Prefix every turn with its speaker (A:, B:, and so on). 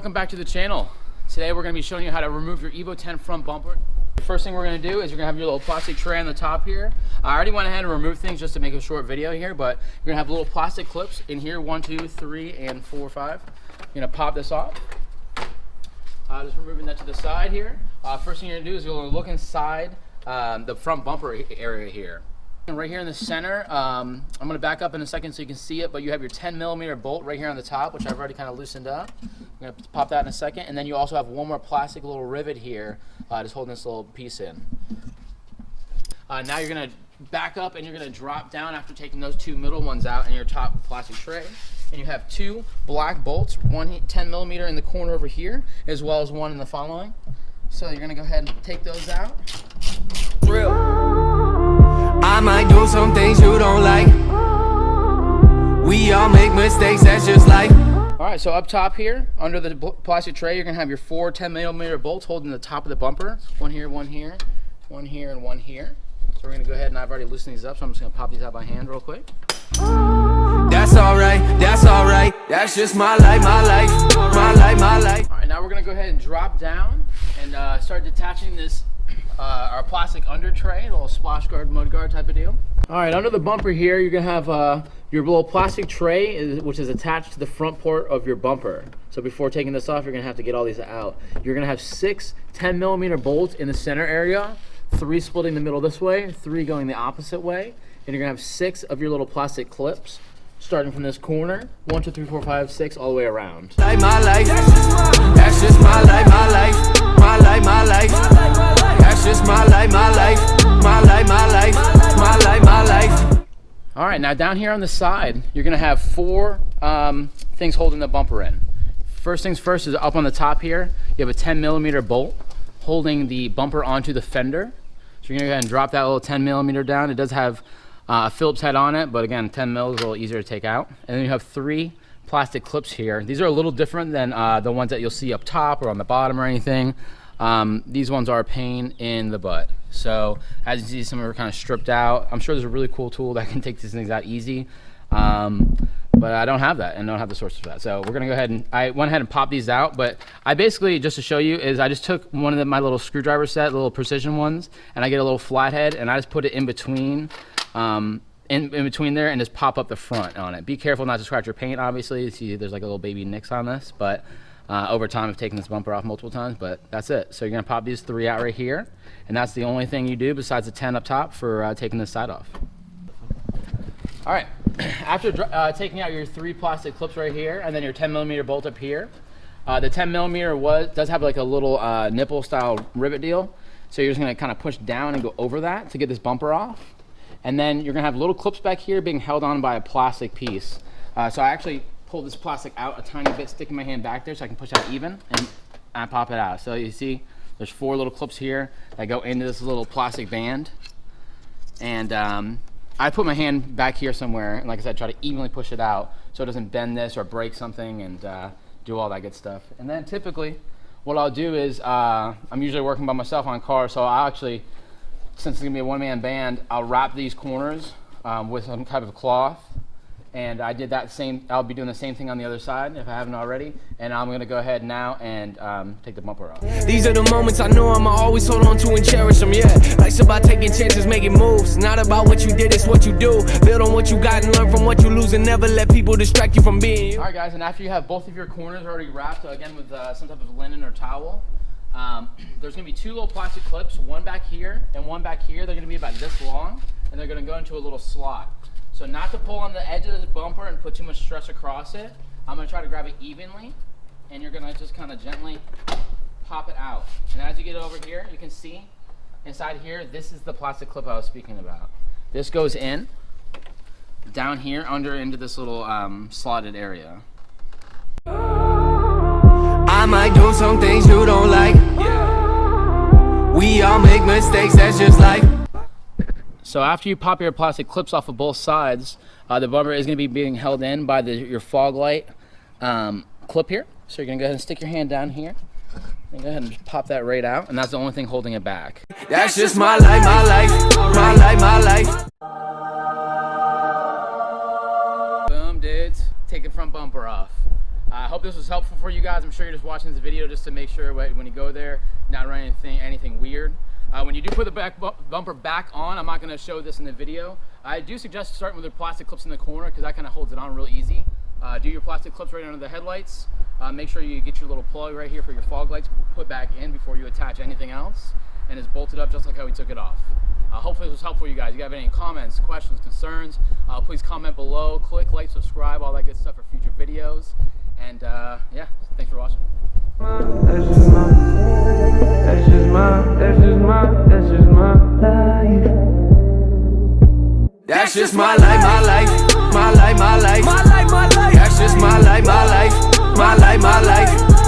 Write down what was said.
A: welcome back to the channel. Today we're going to be showing you how to remove your Evo 10 front bumper. The first thing we're going to do is you're going to have your little plastic tray on the top here. I already went ahead and removed things just to make a short video here, but you're going to have little plastic clips in here, 1, 2, 3, and 4, 5. You're going to pop this off. Just removing that to the side here. First thing you're going to do is you're going to look inside the front bumper area here. And right here in the center, I'm going to back up in a second so you can see it, but you have your 10mm bolt right here on the top, which I've already kind of loosened up. I'm going to pop that in a second, and then you also have one more plastic little rivet here, just holding this little piece in. Now you're going to back up and you're going to drop down after taking those two middle ones out in your top plastic tray. And you have two black bolts, one 10mm in the corner over here, as well as one in the following. So you're going to go ahead and take those out.
B: Real. I might do some things you don't like. We all make mistakes, that's just life.
A: Alright, so up top here, under the plastic tray, you're going to have your four 10mm bolts holding the top of the bumper. One here, one here, one here, and one here. So we're going to go ahead and I've already loosened these up, so I'm just going to pop these out by hand real quick.
B: That's alright, that's alright. That's just my life, my life, my life, my life.
A: Alright, now we're going to go ahead and drop down and start detaching this our plastic under tray, a little splash guard, mud guard type of deal. Alright, under the bumper here, you're going to have your little plastic tray, which is attached to the front port of your bumper. So before taking this off, you're going to have to get all these out. You're going to have 6 10mm bolts in the center area, 3 splitting the middle this way, 3 going the opposite way, and you're going to have 6 of your little plastic clips starting from this corner, 1, 2, 3, 4, 5, 6, all the way around.
B: Like my life, that's just my life, my life, my life, my life. That's just my life, my life, my life, my life, my life, my life.
A: All right, now down here on the side, you're gonna have 4 things holding the bumper in. First things first is up on the top here, you have a 10mm bolt holding the bumper onto the fender. So you're gonna go ahead and drop that little 10mm down. It does have a Phillips head on it, but again, 10 mil is a little easier to take out. And then you have 3 plastic clips here. These are a little different than the ones that you'll see up top or on the bottom or anything. These ones are a pain in the butt. So as you see, some of them are kind of stripped out. I'm sure there's a really cool tool that can take these things out easy. But I don't have that and don't have the sources for that. So we're gonna go ahead and, I went ahead and popped these out, but I basically, just to show you, is I just took one of my little screwdriver set, little precision ones, and I get a little flathead and I just put it in between in between there and just pop up the front on it. Be careful not to scratch your paint, obviously. You see there's like a little baby nicks on this, but over time I've taken this bumper off multiple times, but that's it. So you're gonna pop these 3 out right here, and that's the only thing you do besides the 10 up top for taking this side off. All right, after taking out your 3 plastic clips right here and then your 10mm bolt up here, the 10mm does have like a little nipple style rivet deal. So you're just gonna kind of push down and go over that to get this bumper off. And then you're gonna have little clips back here being held on by a plastic piece. So I actually pulled this plastic out a tiny bit, sticking my hand back there so I can push out even, and I pop it out. So you see, there's 4 little clips here that go into this little plastic band. And I put my hand back here somewhere, and like I said, try to evenly push it out so it doesn't bend this or break something, and do all that good stuff. And then typically, what I'll do is, I'm usually working by myself on cars, so I'll actually, since it's gonna be a one-man band, I'll wrap these corners with some type of cloth. And I did that I'll be doing the same thing on the other side if I haven't already. And I'm gonna go ahead now and take the bumper off.
B: These are the moments I know I'ma always hold on to and cherish them, yeah. Life's about taking chances, making moves. Not about what you did, it's what you do. Build on what you got and learn from what you lose, and never let people distract you from being you.
A: All right, guys, and after you have both of your corners already wrapped, again with some type of linen or towel, there's gonna be 2 little plastic clips, one back here and one back here. They're gonna be about this long, and they're gonna go into a little slot. So not to pull on the edge of this bumper and put too much stress across it. I'm gonna try to grab it evenly, and you're gonna just kind of gently pop it out. And as you get over here, you can see inside here, this is the plastic clip I was speaking about. This goes in, down here under into this little slotted area.
B: I might do some things you don't like. We all make mistakes, that's just life.
A: So after you pop your plastic clips off of both sides, the bumper is going to be being held in by your fog light clip here. So you're going to go ahead and stick your hand down here and go ahead and just pop that right out, and that's the only thing holding it back.
B: That's just my life, my life, my life, my life.
A: Boom, dudes. Take the front bumper off. I hope this was helpful for you guys. I'm sure you're just watching this video just to make sure when you go there, not running anything weird. When you do put the bumper back on, I'm not going to show this in the video. I do suggest starting with the plastic clips in the corner because that kind of holds it on real easy. Do your plastic clips right under the headlights. Make sure you get your little plug right here for your fog lights put back in before you attach anything else, and it's bolted up just like how we took it off. Hopefully this was helpful for you guys. If you have any comments, questions, concerns, please comment below. Click like, subscribe, all that good stuff for future videos. And yeah, thanks for watching.
B: That's just my life. That's just my life, my life. That's just my life, my life. My life, my life.